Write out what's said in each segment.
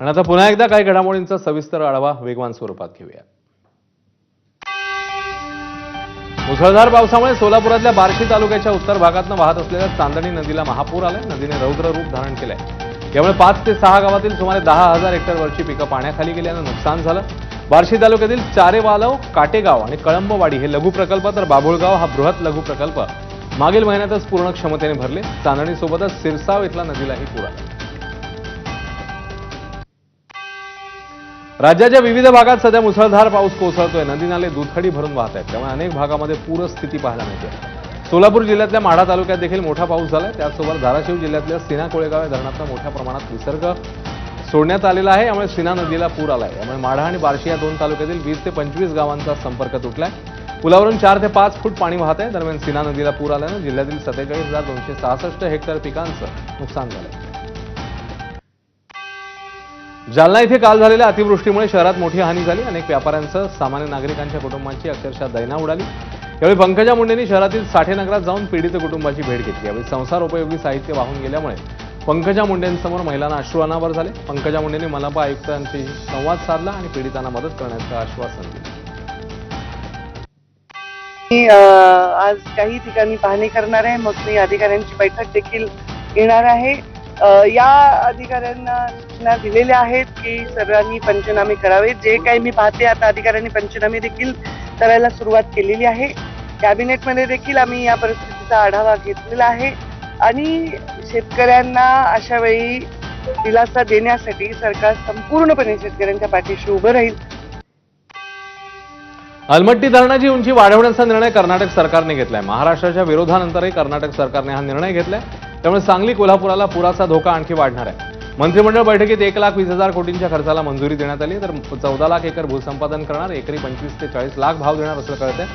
आणि आता पुन्हा एकदा काही घडामोडींचा सविस्तर आढावा वेगवान स्वरूपात घेऊया। मुसळधार पावसामुळे सोलापुरातल्या बार्शी तालुक्याच्या उत्तर भागातून वाहत असलेल्या चांदणी नदीला महापूर आलाय। नदीने रौद्र रूप धारण केलंय। यामुळे 5 ते 6 गावातील सुमारे 10,000 हेक्टरवरची पिकं पाण्याखाली गेल्यानं नुकसान झालं। बार्शी तालुक्यातील चारेवालव, काटेगाव आणि कळंबवाडी हे लघु प्रकल्प तर बाभुळगाव हा बृहत लघु प्रकल्प मागील महिन्यातच पूर्ण क्षमतेने भरले। चांदणीसोबतच सिरसाव इथला नदीलाही पूर आला। राज्याच्या विविध भागात सध्या मुसळधार पाऊस कोसळतोय। नदी नाले दुथडी भरून वाहत आहेत, त्यामुळे अनेक भागामध्ये पूरस्थिती पाहायला मिळते। सोलापूर जिल्ह्यातल्या माढा तालुक्यात देखील मोठा पाऊस झालाय। त्याचसोबत धाराशिव जिल्ह्यातल्या सीना कोळेगाव या धरणातून मोठ्या प्रमाणात विसर्ग सोडण्यात आलेला आहे। यामुळे सीना नदीला पूर आलाय। यामुळे माढा आणि बार्शी या 2 तालुक्यातील 20 ते 25 गावांचा संपर्क तुटलाय। पुलावरून 4 ते 5 फूट पाणी वाहत आहे। दरम्यान सीना नदीला पूर आल्यानं जिल्ह्यातील 47,266 हेक्टर पिकांचं नुकसान झालंय। जालना इथे काल झालेल्या अतिवृष्टीमुळे शहरात मोठी हानी झाली। अनेक व्यापाऱ्यांसह सामान्य नागरिकांच्या कुटुंबांची अक्षरशः दैना उडाली। यावेळी पंकजा मुंडेंनी शहरातील साठेनगरात जाऊन पीडित कुटुंबाची भेट घेतली। यावेळी संसार उपयोगी साहित्य वाहून गेल्यामुळे पंकजा मुंडेंसमोर महिलांना अश्रू अनावर झाले। पंकजा मुंडेंनी मनपा आयुक्तांशी संवाद साधला आणि पीडितांना मदत करण्याचं आश्वासन दिलं। मी आज काही ठिकाणी पाहणी करणार आहे। मग मी अधिकाऱ्यांची बैठक देखील घेणार आहे। या अधिकाऱ्यांना सूचना दिलेल्या आहेत की सर्वांनी पंचनामे करावे। जे काही मी पाहते आता अधिकाऱ्यांनी पंचनामे देखील करायला सुरुवात केलेली आहे। कॅबिनेटमध्ये देखील आम्ही या परिस्थितीचा आढावा घेतलेला आहे आणि शेतकऱ्यांना अशा वेळी दिलासा देण्यासाठी सरकार संपूर्णपणे शेतकऱ्यांच्या पाठीशी उभं राहील। अलमट्टी धरणाची उंची वाढवण्याचा निर्णय कर्नाटक सरकारने घेतलाय। महाराष्ट्राच्या विरोधानंतरही कर्नाटक सरकारने हा निर्णय घेतलाय। त्यामुळे सांगली कोल्हापुराला पुराचा धोका आणखी वाढणार आहे। मंत्रिमंडळ बैठकीत 1,20,000 कोटींच्या खर्चाला मंजुरी देण्यात आली, तर 14 लाख एकर भूसंपादन करणार, एकरी 25 ते 40 लाख भाव देणार असं कळतंय।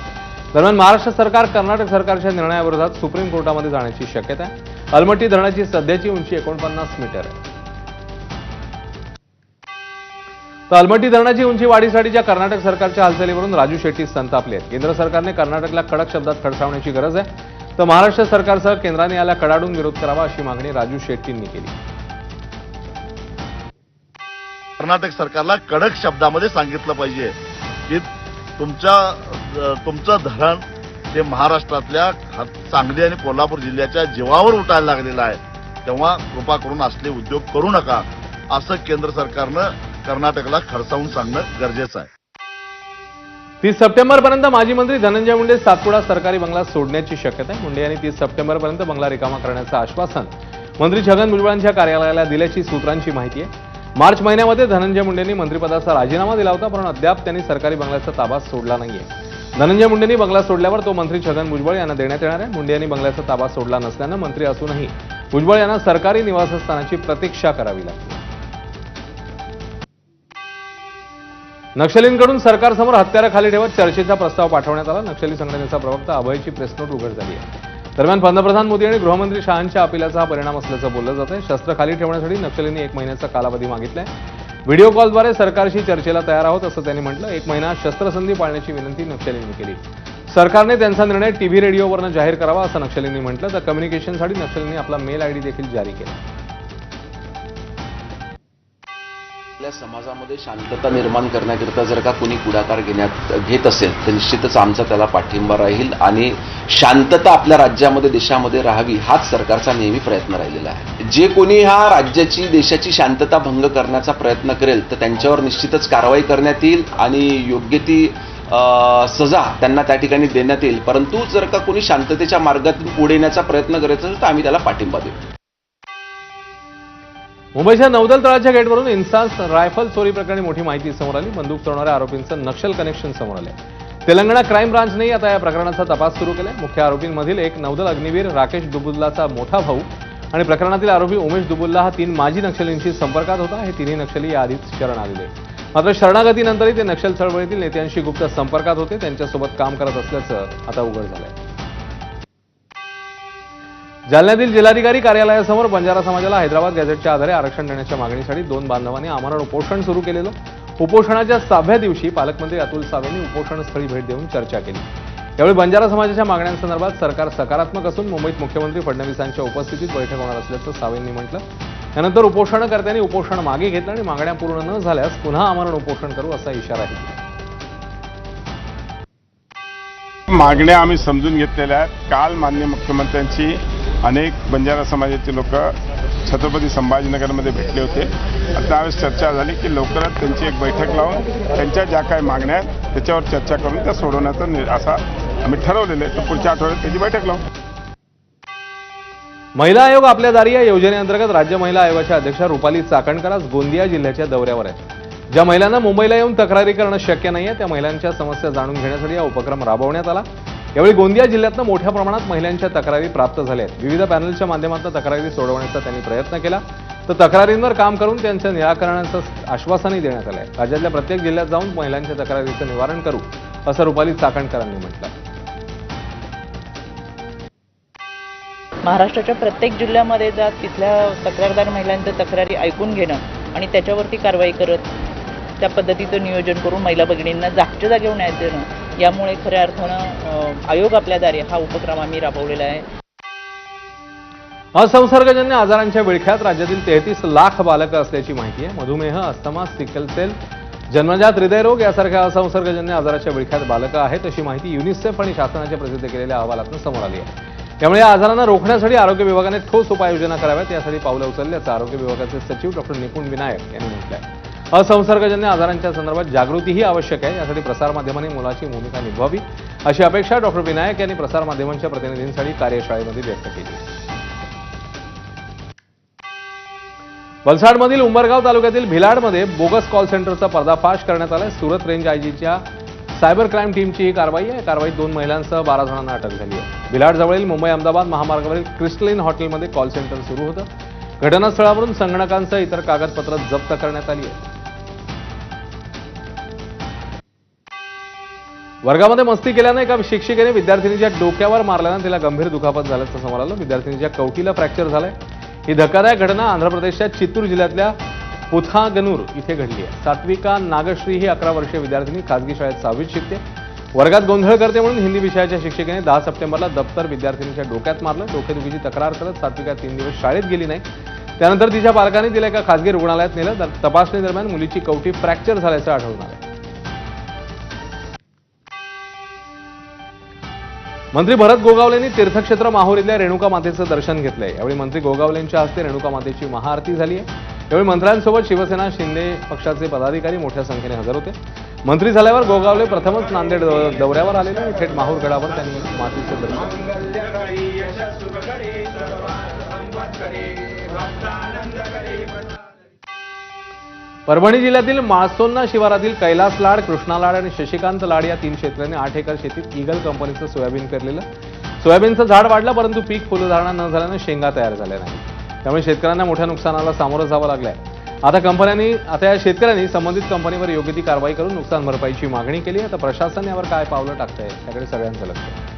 दरम्यान महाराष्ट्र सरकार कर्नाटक सरकारच्या निर्णयाविरोधात सुप्रीम कोर्टामध्ये जाण्याची शक्यता आहे। अलमट्टी धरणाची सध्याची उंची 49 मीटर आहे। तर अलमट्टी धरणाची उंची वाढीसाठीच्या कर्नाटक सरकारच्या हालचालीवरून राजू शेट्टी संतापले आहेत। केंद्र सरकारने कर्नाटकला कडक शब्दात खडसावण्याची गरज आहे, तर महाराष्ट्र सरकारसह केंद्राने याला कडाडून विरोध करावा अशी मागणी राजू शेट्टींनी केली। कर्नाटक सरकारला कडक शब्दामध्ये सांगितलं पाहिजे की तुमचं धरण हे महाराष्ट्रातल्या सांगली आणि कोल्हापूर जिल्ह्याच्या जीवावर उठायला लागलेलं आहे, तेव्हा कृपा करून असले उद्योग करू नका असं केंद्र सरकारनं कर्नाटकला खडसावून सांगणं गरजेचं आहे। 30 सप्टेंबरपर्यंत माजी मंत्री धनंजय मुंडे सातपुडा सरकारी बंगला सोडण्याची शक्यता आहे। मुंडे यांनी 30 सप्टेंबरपर्यंत बंगला रिकामा करण्याचं आश्वासन मंत्री छगन भुजबळांच्या कार्यालयाला दिल्याची सूत्रांची माहिती आहे। मार्च महिन्यामध्ये धनंजय मुंडेंनी मंत्रिपदाचा राजीनामा दिला होता, पण अद्याप त्यांनी सरकारी बंगल्याचा ताबा सोडला नाहीये। धनंजय मुंडेंनी बंगला सोडल्यावर तो मंत्री छगन भुजबळ यांना देण्यात येणार आहे। मुंडे यांनी बंगल्याचा ताबा सोडला नसल्यानं मंत्री असूनही भुजबळ यांना सरकारी निवासस्थानाची प्रतीक्षा करावी लागते। नक्षलींकडून सरकारसमोर हत्यारं खाली ठेवत चर्चेचा प्रस्ताव पाठवण्यात आला। नक्षली संघटनेचा प्रवक्ता अभयची प्रेस नोट उघड झाली आहे। दरम्यान पंतप्रधान मोदी आणि गृहमंत्री शहांच्या अपीलाचा हा परिणाम असल्याचं बोललं जात आहे। शस्त्र खाली ठेवण्यासाठी नक्षलींनी 1 महिन्याचा कालावधी मागितलाय। व्हिडिओ कॉलद्वारे सरकारशी चर्चेला तयार आहोत असं त्यांनी म्हटलं। 1 महिना शस्त्रसंधी पाळण्याची विनंती नक्षलींनी केली। सरकारने त्यांचा निर्णय टीव्ही रेडिओवरनं जाहीर करावा असं नक्षलींनी म्हटलं, तर कम्युनिकेशनसाठी नक्षलींनी आपला मेल आयडी देखील जारी केला। आपल्या समाजामध्ये शांतता निर्माण करण्याकरिता जर का कोणी पुढाकार घेत असेल तर निश्चितच आमचा त्याला पाठिंबा राहील आणि शांतता आपल्या राज्यामध्ये देशामध्ये राहावी हाच सरकारचा नेहमी प्रयत्न राहिलेला आहे। जे कोणी हा राज्याची देशाची शांतता भंग करण्याचा प्रयत्न करेल तर त्यांच्यावर निश्चितच कारवाई करण्यात येईल आणि योग्य ती सजा त्यांना त्या ठिकाणी देण्यात येईल। परंतु जर का कोणी शांततेच्या मार्गातून पुढे येण्याचा प्रयत्न करत असेल तर आम्ही त्याला पाठिंबा देऊ। मुंबईच्या नौदल तळाच्या गेटवरून इन्सास रायफल चोरी प्रकरणी मोठी माहिती समोर आली। बंदूक चोरणाऱ्या आरोपींचं नक्षल कनेक्शन समोर आलंय। तेलंगणा क्राईम ब्रांचनेही आता या प्रकरणाचा तपास सुरू केलाय। मुख्य आरोपींमधील एक नौदल अग्निवीर राकेश दुबुल्लाचा मोठा भाऊ आणि प्रकरणातील आरोपी उमेश दुबुल्ला हा 3 माजी नक्षलींशी संपर्कात होता। हे तिन्ही नक्षली याआधीच शरण आलेले, मात्र शरणागतीनंतरही ते नक्षल चळवळीतील नेत्यांशी गुप्त संपर्कात होते, त्यांच्यासोबत काम करत असल्याचं आता उघड झालंय। जालन्यातील जिल्हाधिकारी कार्यालयासमोर बंजारा समाजाला हैदराबाद गॅझेटच्या आधारे आरक्षण देण्याच्या मागणीसाठी 2 बांधवांनी आमरण उपोषण सुरू केलेलं। उपोषणाच्या 6व्या दिवशी पालकमंत्री अतुल सावेंनी उपोषणस्थळी भेट देऊन चर्चा केली। यावेळी बंजारा समाजाच्या मागण्यांसंदर्भात सरकार सकारात्मक असून मुंबईत मुख्यमंत्री फडणवीसांच्या उपस्थितीत बैठक होणार असल्याचं सावेंनी म्हटलं। त्यानंतर उपोषणकर्त्यांनी उपोषण मागे घेतलं आणि मागण्या पूर्ण न झाल्यास पुन्हा आमरण उपोषण करू असा इशाराही दिला. मागण्या आम्ही समजून घेतलेल्या आहेत. काल माननीय मुख्यमंत्र्यांची अनेक बंजारा समाजाचे लोक छत्रपती संभाजीनगरमध्ये भेटले होते. त्यावेळेस चर्चा झाली की लवकरच त्यांची एक बैठक लावून त्यांच्या ज्या काही मागण्या आहेत त्याच्यावर चर्चा करून त्या सोडवण्याचा असा आम्ही ठरवलेलं आहे. तर पुढच्या आठवड्यात त्याची बैठक लावू. महिला आयोग आपल्या दारी या योजनेअंतर्गत राज्य महिला आयोगाच्या अध्यक्षा रुपाली चाकणकर आज गोंदिया जिल्ह्याच्या दौऱ्यावर आहेत. ज्या महिलांना मुंबईला येऊन तक्रारी करणं शक्य नाहीये त्या महिलांच्या समस्या जाणून घेण्यासाठी हा उपक्रम राबवण्यात आला. यावेळी गोंदिया जिल्ह्यातनं मोठ्या प्रमाणात महिलांच्या तक्रारी प्राप्त झाल्या आहेत. विविध पॅनलच्या माध्यमातून तक्रारी सोडवण्याचा त्यांनी प्रयत्न केला तर तक्रारींवर काम करून त्यांच्या निराकरणाचं आश्वासनही देण्यात आलं आहे. राज्यातल्या प्रत्येक जिल्ह्यात जाऊन महिलांच्या तक्रारीचं निवारण करू असं रुपाली चाकणकरांनी म्हटलं. महाराष्ट्राच्या प्रत्येक जिल्ह्यामध्ये जात तिथल्या तक्रारदार महिलांच्या तक्रारी ऐकून घेणं आणि त्याच्यावरती कारवाई करत त्या पद्धतीचं नियोजन करून महिला भगिनींना जागच्या जागेवर न्याय देणं, यामुळे खऱ्या अर्थानं आयोग आपल्या दारी हा उपक्रम आम्ही राबवलेला आहे. असंसर्गजन्य आजारांच्या विळख्यात राज्यातील 33 लाख बालकं असल्याची माहिती आहे. मधुमेह, अस्थमा, सिकल सेल, जन्मजात हृदयरोग यासारख्या असंसर्गजन्य आजाराच्या विळख्यात बालकं आहेत अशी माहिती युनिसेफ आणि शासनाच्या प्रसिद्ध केलेल्या अहवालातून समोर आली आहे. त्यामुळे या आजारांना रोखण्यासाठी आरोग्य विभागाने ठोस उपाययोजना कराव्यात यासाठी पावलं उचलल्याचं आरोग्य विभागाचे सचिव डॉक्टर निपुण विनायक यांनी म्हटलं आहे. असंसर्गजन्य आजारांच्या संदर्भात जागृतीही आवश्यक आहे. यासाठी प्रसारमाध्यमांनी मोलाची भूमिका निभावावी अशी अपेक्षा डॉक्टर विनायक यांनी प्रसारमाध्यमांच्या प्रतिनिधींसाठी कार्यशाळेमध्ये व्यक्त केली. वलसाडमधील उंबरगाव तालुक्यातील भिलाडमध्ये बोगस कॉल सेंटरचा पर्दाफाश करण्यात आलाय. सुरत रेंज आयजीच्या सायबर क्राईम टीमची ही कारवाई आहे. कारवाईत 2 महिलांसह 12 जणांना अटक झाली आहे. भिलाडजवळील मुंबई अहमदाबाद महामार्गावरील क्रिस्टलिन हॉटेलमध्ये कॉल सेंटर सुरू होतं. घटनास्थळावरून संगणकांसह इतर कागदपत्र जप्त करण्यात आली आहेत. वर्गामध्ये मस्ती केल्यानं एका शिक्षिकेने विद्यार्थिनीच्या डोक्यावर मारल्यानं तिला गंभीर दुखापत झाल्याचं समोर आलं. विद्यार्थिनीच्या कवटीला फ्रॅक्चर झालंय. ही धक्कादायक घटना आंध्र प्रदेशच्या चित्तूर जिल्ह्यातल्या पुथागनूर इथे घडली आहे. सात्विका नागश्री ही 11 वर्षीय विद्यार्थिनी खासगी शाळेत 6वीत शिकते. वर्गात गोंधळ करते म्हणून हिंदी विषयाच्या शिक्षिकेने 10 सप्टेंबरला दप्तर विद्यार्थिनीच्या डोक्यात मारलं. डोकेदुखीची तक्रार करत सात्विका 3 दिवस शाळेत गेली नाही. त्यानंतर तिच्या पालकांनी तिला एका खासगी रुग्णालयात नेलं. तपासणी दरम्यान मुलीची कवटी फ्रॅक्चर झाल्याचं आढळून आलं. मंत्री भरत गोगावलेंनी तीर्थक्षेत्र माहूर इथल्या रेणुका मातेचं दर्शन घेतलंय. यावेळी मंत्री गोगावलेंच्या हस्ते रेणुका मातेची महाआरती झाली आहे. यावेळी मंत्र्यांसोबत शिवसेना शिंदे पक्षाचे पदाधिकारी मोठ्या संख्येने हजर होते. मंत्री झाल्यावर गोगावले प्रथमच नांदेड दौऱ्यावर आलेले आणि थेट माहूर गडावर त्यांनी मातेचं दर्शन घेतलं. परभणी जिल्ह्यातील माळसोन्ना शिवारातील कैलास लाड, कृष्णा लाड आणि शशिकांत लाड या 3 शेतकऱ्यांनी 8 एकर शेतीत ईगल कंपनीचं सोयाबीन पेरलेलं. सोयाबीनचं झाड वाढलं परंतु पीक फुलधारणा न झाल्यानं शेंगा तयार झाल्या नाही. त्यामुळे शेतकऱ्यांना मोठ्या नुकसानाला सामोरं जावं लागलंय. आता या शेतकऱ्यांनी संबंधित कंपनीवर योग्य ती कारवाई करून नुकसान भरपाईची मागणी केली. आता प्रशासन यावर काय पावलं टाकतंय त्याकडे सगळ्यांचं लक्ष आहे.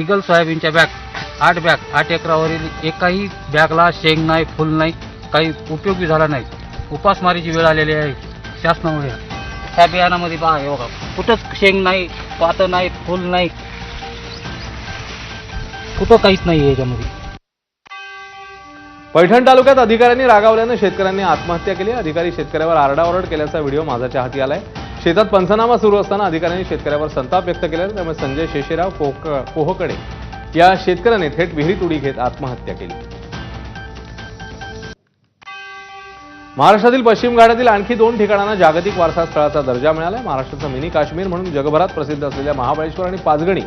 ईगल सोयाबीनच्या बॅग 8 बॅग 8 एकरावरील एकाही बॅगला शेंग नाही, फुल नाही, काही उपयोगी झाला नाही. उपासमारीची वेळ आलेली आहे शासनामुळे. ह्या बियाणामध्ये पहा, हे बघा, कुठंच शेंग नाही, पातं नाही, फुल नाही, कुठं काहीच नाही याच्यामध्ये. पैठण तालुक्यात अधिकाऱ्यांनी रागावल्यानं शेतकऱ्यांनी आत्महत्या केली. अधिकारी शेतकऱ्यावर आरडाओरड केल्याचा व्हिडिओ माझ्या हाती आलाय. शेतात पंचनामा सुरू असताना अधिकाऱ्यांनी शेतकऱ्यावर संताप व्यक्त केला. त्यामुळे संजय शेषेराव पोहकडे या शेतकऱ्याने थेट विहिरीत उडी घेत आत्महत्या केली. महाराष्ट्रातील पश्चिम घाटातील आणखी 2 ठिकाणांना जागतिक वारसा स्थळाचा दर्जा मिळाला आहे. महाराष्ट्राचं मिनी काश्मीर म्हणून जगभरात प्रसिद्ध असलेल्या महाबळेश्वर आणि पाचगणी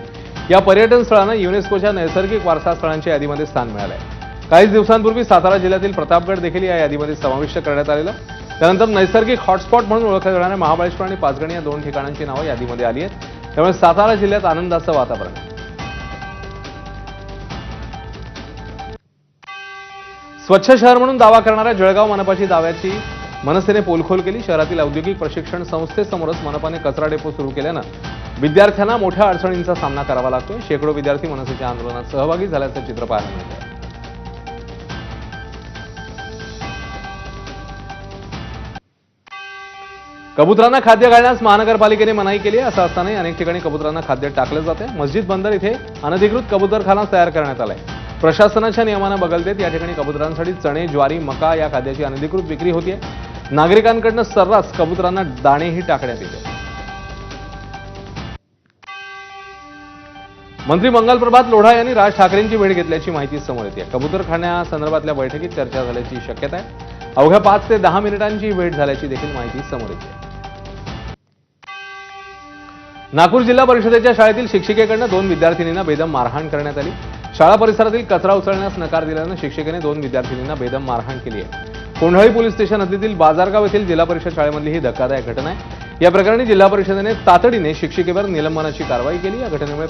या पर्यटन स्थळांना युनेस्कोच्या नैसर्गिक वारसा स्थळांच्या यादीमध्ये स्थान मिळालं आहे. काही दिवसांपूर्वी सातारा जिल्ह्यातील प्रतापगड देखील या यादीमध्ये समाविष्ट करण्यात आलेलं. त्यानंतर नैसर्गिक हॉटस्पॉट म्हणून ओळखल्या जाणाऱ्या महाबळेश्वर आणि पाचगणी या 2 ठिकाणांची नावं यादीमध्ये आली आहेत. त्यामुळे सातारा जिल्ह्यात आनंदाचं वातावरण आहे. स्वच्छ शहर म्हणून दावा करणाऱ्या जळगाव मनपाची दाव्याची मनसेने पोलखोल केली. शहरातील औद्योगिक प्रशिक्षण संस्थेसमोरच मनपाने कचरा डेपो सुरू केल्यानं विद्यार्थ्यांना मोठ्या अडचणींचा सामना करावा लागतोय. शेकडो विद्यार्थी मनसेच्या आंदोलनात सहभागी झाल्याचं चित्र पाहायला मिळतंय. कबुतरांना खाद्य घालण्यास महानगरपालिकेने मनाई केली आहे. असं असतानाही अनेक ठिकाणी कबुतरांना खाद्य टाकलं जाते. मस्जिद बंदर इथे अनधिकृत कबुतरखाना तयार करण्यात आलाय. प्रशासनाच्या नियमांना बगल देत या ठिकाणी कबुतरांसाठी चणे, ज्वारी, मका या खाद्याची अनधिकृत विक्री होतीये. नागरिकांकडून सर्रास कबुतरांना दाणेही टाकण्यात येते. मंत्री मंगल प्रभात लोढा यांनी राज ठाकरेंची भेट घेतल्याची माहिती समोर येते. कबूतरखान्यासंदर्भातल्या बैठकीत चर्चा झाल्याची शक्यता आहे. अवघ्या 5 ते 10 मिनिटांची भेट झाल्याची देखील माहिती समोर येते. नागपूर जिल्हा परिषदेच्या शाळेतील शिक्षिकेकडून 2 विद्यार्थिनींना बेदम मारहाण करण्यात आली. शाळा परिसरातील कचरा उचलण्यास नकार दिल्यानं शिक्षिकेने 2 विद्यार्थिनींना बेदम मारहाण केली आहे. कोंढाळी पोलीस स्टेशन हद्दीतील बाजारगाव येथील जिल्हा परिषद शाळेमधली ही धक्कादायक घटना आहे. या प्रकरणी जिल्हा परिषदेने तातडीने शिक्षिकेवर निलंबनाची कारवाई केली. या घटनेमुळे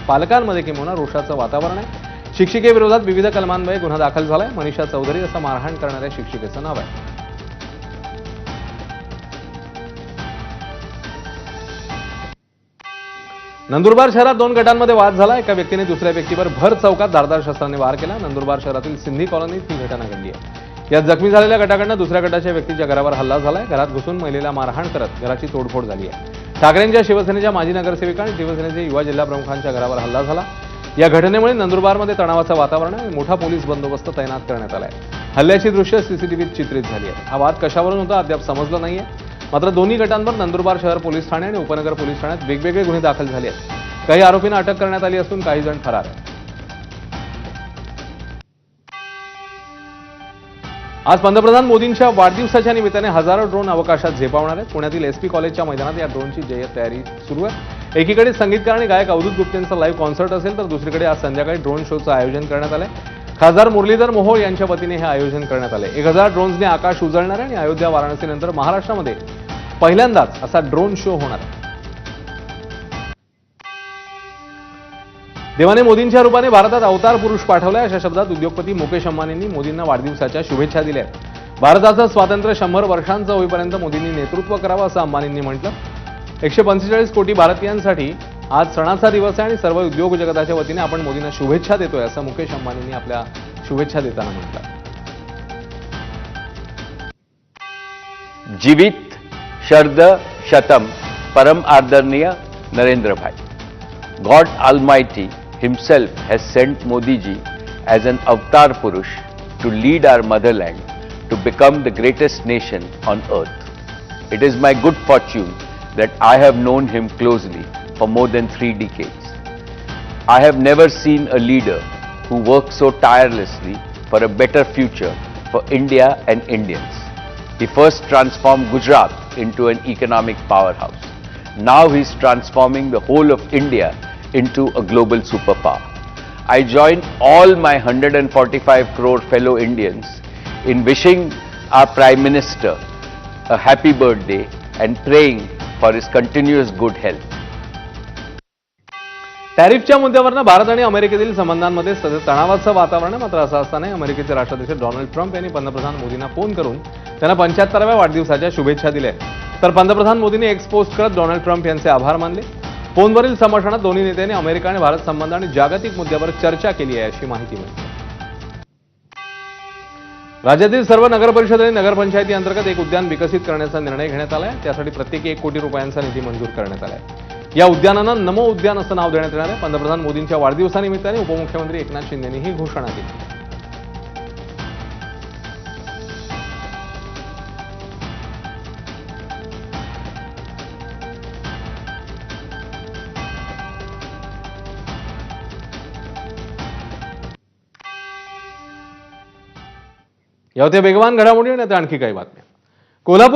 पालकांमध्ये किंवा रोषाचं वातावरण आहे. शिक्षिकेविरोधात विविध कलमांमुळे गुन्हा दाखल झालाय. मनीषा चौधरी असं मारहाण करणाऱ्या शिक्षिकेचं नाव आहे. नंदुरबार शहरात 2 गटांमध्ये वाद झाला. एका व्यक्तीने दुसऱ्या व्यक्तीवर भर चौकात धारदार शस्त्राने वार केला. नंदुरबार शहरातील सिंधी कॉलनीत ही घटना घडली आहे. यात जखमी झालेल्या गटाकडून दुसऱ्या गटाच्या व्यक्तीच्या घरावर हल्ला झालाय. घरात घुसून महिलेला मारहाण करत घराची तोडफोड झाली आहे. ठाकरेंच्या शिवसेनेच्या माजी नगरसेविका आणि शिवसेनेचे युवा जिल्हा प्रमुखांच्या घरावर हल्ला झाला. या घटनेमुळे नंदुरबारमध्ये तणावाचं वातावरण आहे. मोठा पोलीस बंदोबस्त तैनात करण्यात आलाय. हल्ल्याची दृश्य सीसीटीव्हीत चित्रित झाली आहेत. हा वाद कशावरून होता अद्याप समजलं नाहीये. मात्र दोन्ही गटांवर नंदुरबार शहर पोलीस ठाणे आणि उपनगर पोलीस ठाण्यात वेगवेगळे गुन्हे दाखल झाले आहेत. काही आरोपींना अटक करण्यात आली असून काही जण फरार आहेत. आज पंतप्रधान मोदींच्या वाढदिवसाच्या निमित्ताने हजारो ड्रोन अवकाशात झेपावणार आहेत. पुण्यातील एसपी कॉलेजच्या मैदानात या ड्रोनची जय्यत तयारी सुरू आहे. एकीकडे संगीतकार आणि गायक अवधूत गुप्तेंचा लाईव्ह कॉन्सर्ट असेल तर दुसरीकडे आज संध्याकाळी ड्रोन शोचं आयोजन करण्यात आलंय. खासदार मुरलीधर मोहोळ यांच्या वतीने हे आयोजन करण्यात आलंय. 1000 ड्रोन्सने आकाश उजळणार आहे आणि अयोध्या वाराणसीनंतर महाराष्ट्रामध्ये पहिल्यांदाच असा ड्रोन शो होणार आहे. देवाने मोदींच्या रूपाने भारतात अवतार पुरुष पाठवलाय अशा शब्दात उद्योगपती मुकेश अंबानींनी मोदींना वाढदिवसाच्या शुभेच्छा दिल्या आहेत. भारताचं स्वातंत्र्य 100 वर्षांचं होईपर्यंत मोदींनी नेतृत्व करावं असं अंबानींनी म्हटलं. 145 कोटी भारतीयांसाठी आज सणाचा दिवस आहे आणि सर्व उद्योग जगताच्या वतीने आपण मोदींना शुभेच्छा देतोय असं मुकेश अंबानींनी आपल्या शुभेच्छा देताना म्हटलं. जीवित शरद शतम परम आदरणीय नरेंद्र भाई. God Almighty himself has sent Modi ji as an avatar purush to lead our motherland to become the greatest nation on earth. It is my good fortune that I have known him closely for more than 3 decades. I have never seen a leader who worked so tirelessly for a better future for India and Indians. He first transformed Gujarat into an economic powerhouse. Now he is transforming the whole of India into a global superpower. I join all my 145 crore fellow Indians in wishing our Prime Minister a happy birthday and praying for his continuous good health. टॅरिफच्या मुद्द्यावरनं Bharat आणि अमेरिकेतील संबंधांमध्ये सतत तणावाचं वातावरण आहे. मात्र असं असताना अमेरिकेचे राष्ट्राध्यक्ष डोनाल्ड ट्रम्प यांनी पंतप्रधान मोदींना फोन करून त्यांना 75व्या वाढदिवसाच्या शुभेच्छा दिल्या. तर पंतप्रधान मोदींनी एक्स पोस्ट करत डोनाल्ड ट्रम्प यांचे आभार मानले. फोनवरील संभाषणात दोन्ही नेत्यांनी अमेरिका आणि भारत संबंध आणि जागतिक मुद्द्यावर चर्चा केली आहे अशी माहिती मिळते. राज्यातील सर्व नगरपरिषद आणि नगरपंचायती अंतर्गत एक उद्यान विकसित करण्याचा निर्णय घेण्यात आला आहे. त्यासाठी प्रत्येकी 1 कोटी रुपयांचा निधी मंजूर करण्यात आला आहे. या उद्यानांना नमो उद्यान असं नाव देण्यात येणार आहे. पंतप्रधान मोदींच्या वाढदिवसानिमित्ताने उपमुख्यमंत्री एकनाथ शिंदेंनी ही घोषणा केली. या होत्या वेगवान घडामोडी आणि आता आणखी काही बातम्या. कोल्हापूर